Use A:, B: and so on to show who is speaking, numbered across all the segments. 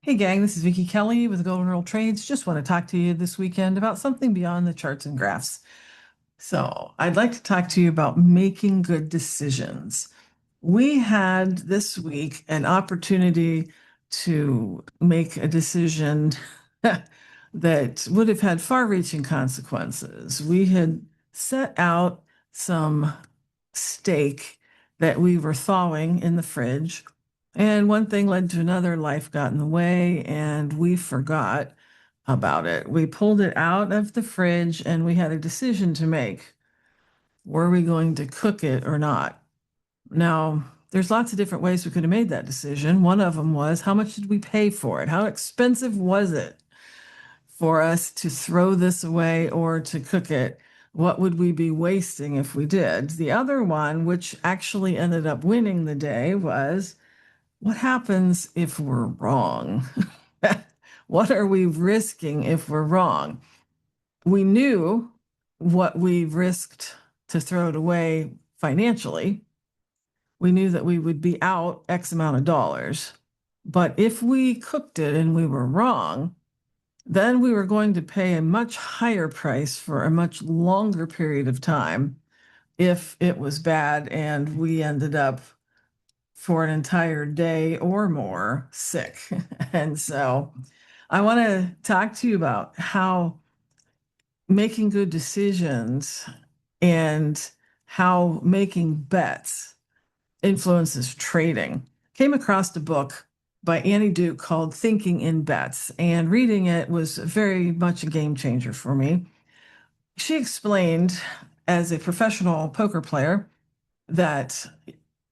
A: Hey gang, this is Vicki Kelly with Golden Rule Trades. Just want to talk to you this weekend about something beyond the charts and graphs. So, I'd like to talk to you about making good decisions. We had this week an opportunity to make a decision that would have had far-reaching consequences. We had set out some steak that we were thawing in the fridge, and one thing led to another. Life got in the way, and we forgot about it. We pulled it out of the fridge, and we had a decision to make. Were we going to cook it or not? Now, there's lots of different ways we could have made that decision. One of them was, how much did we pay for it? How expensive was it for us to throw this away or to cook it? What would we be wasting if we did? The other one, which actually ended up winning the day, was, what happens if we're wrong? What are we risking if we're wrong? We knew what we risked to throw it away financially. We knew that we would be out X amount of dollars. But if we cooked it and we were wrong, then we were going to pay a much higher price for a much longer period of time if it was bad and we ended up for an entire day or more sick. And so I want to talk to you about how making good decisions and how making bets influences trading. Came across a book by Annie Duke called Thinking in Bets, and reading it was very much a game changer for me. She explained, as a professional poker player, that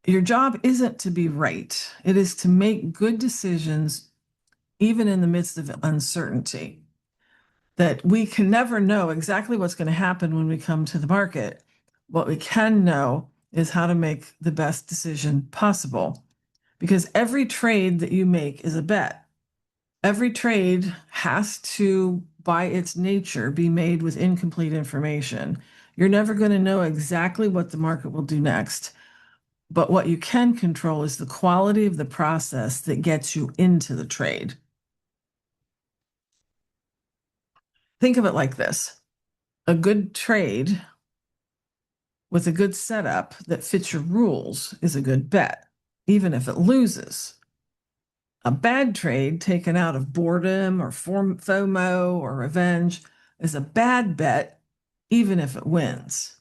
A: your job isn't to be right, it is to make good decisions even in the midst of uncertainty. That we can never know exactly what's going to happen when we come to the market. What we can know is how to make the best decision possible, because every trade that you make is a bet. Every trade has to, by its nature, be made with incomplete information. You're never going to know exactly what the market will do next, but what you can control is the quality of the process that gets you into the trade. Think of it like this: a good trade with a good setup that fits your rules is a good bet, even if it loses. A bad trade taken out of boredom or FOMO or revenge is a bad bet, even if it wins.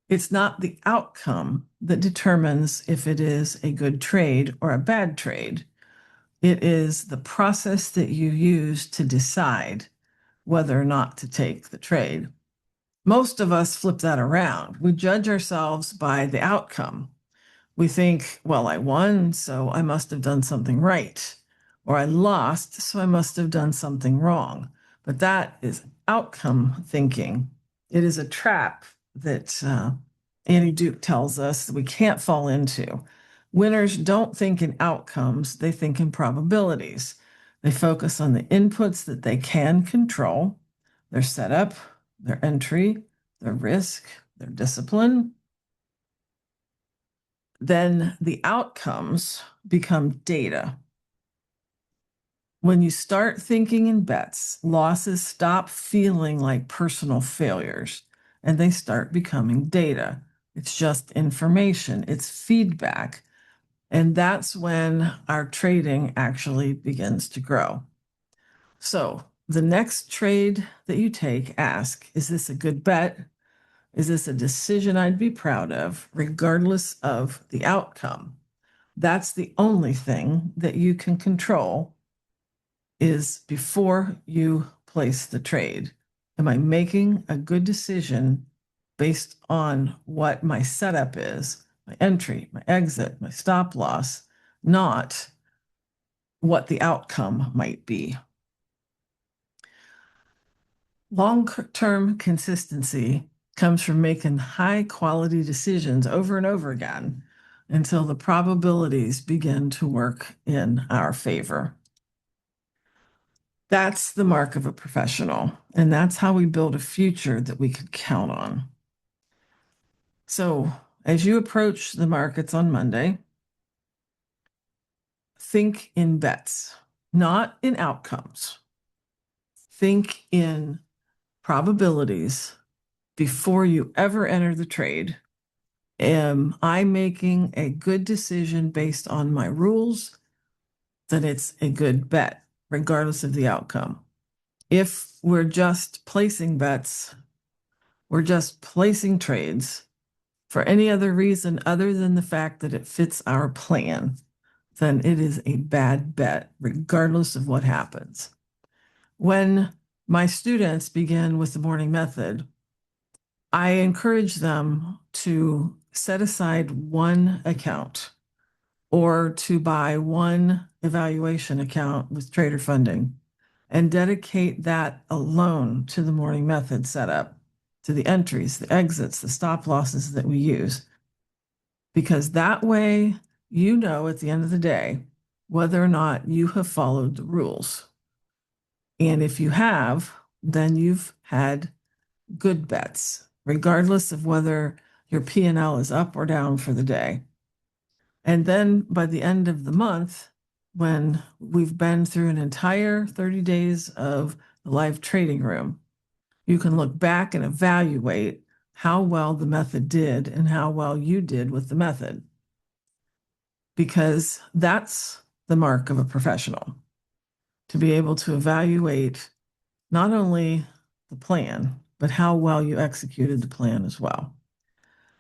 A: It's not the outcome that determines if it is a good trade or a bad trade. It is the process that you use to decide whether or not to take the trade. Most of us flip that around. We judge ourselves by the outcome. We think, well, I won, so I must have done something right. Or I lost, so I must have done something wrong. But that is outcome thinking. It is a trap that Annie Duke tells us that we can't fall into. Winners don't think in outcomes, they think in probabilities. They focus on the inputs that they can control: their setup, their entry, their risk, their discipline. Then the outcomes become data. When you start thinking in bets, losses stop feeling like personal failures and they start becoming data. It's just information, it's feedback. And that's when our trading actually begins to grow. So the next trade that you take, ask, is this a good bet? Is this a decision I'd be proud of, regardless of the outcome? That's the only thing that you can control, is before you place the trade. Am I making a good decision based on what my setup is, my entry, my exit, my stop loss, not what the outcome might be? Long-term consistency comes from making high-quality decisions over and over again until the probabilities begin to work in our favor. That's the mark of a professional, and that's how we build a future that we could count on. So, as you approach the markets on Monday, think in bets. not in outcomes. Think in probabilities before you ever enter the trade. Am I making a good decision based on my rules? Then it's a good bet, regardless of the outcome. If we're just placing bets, we're just placing trades for any other reason other than the fact that it fits our plan, then it is a bad bet, regardless of what happens. When my students begin with the morning method, I encourage them to set aside one account or to buy one evaluation account with Trader Funding and dedicate that alone to the morning method setup, to the entries, the exits, the stop losses that we use. Because that way, you know at the end of the day whether or not you have followed the rules. And if you have, then you've had good bets, regardless of whether your P&L is up or down for the day. And then by the end of the month, when we've been through an entire 30 days of the live trading room, you can look back and evaluate how well the method did and how well you did with the method. Because that's the mark of a professional, to be able to evaluate not only the plan, but how well you executed the plan as well.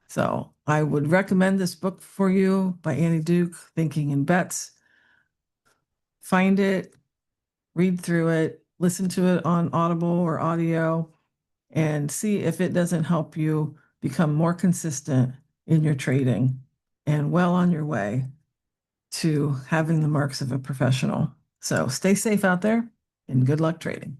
A: So I would recommend this book for you by Annie Duke, Thinking in Bets. Find it, read through it, listen to it on Audible or audio, and see if it doesn't help you become more consistent in your trading and well on your way to having the marks of a professional. So stay safe out there and good luck trading.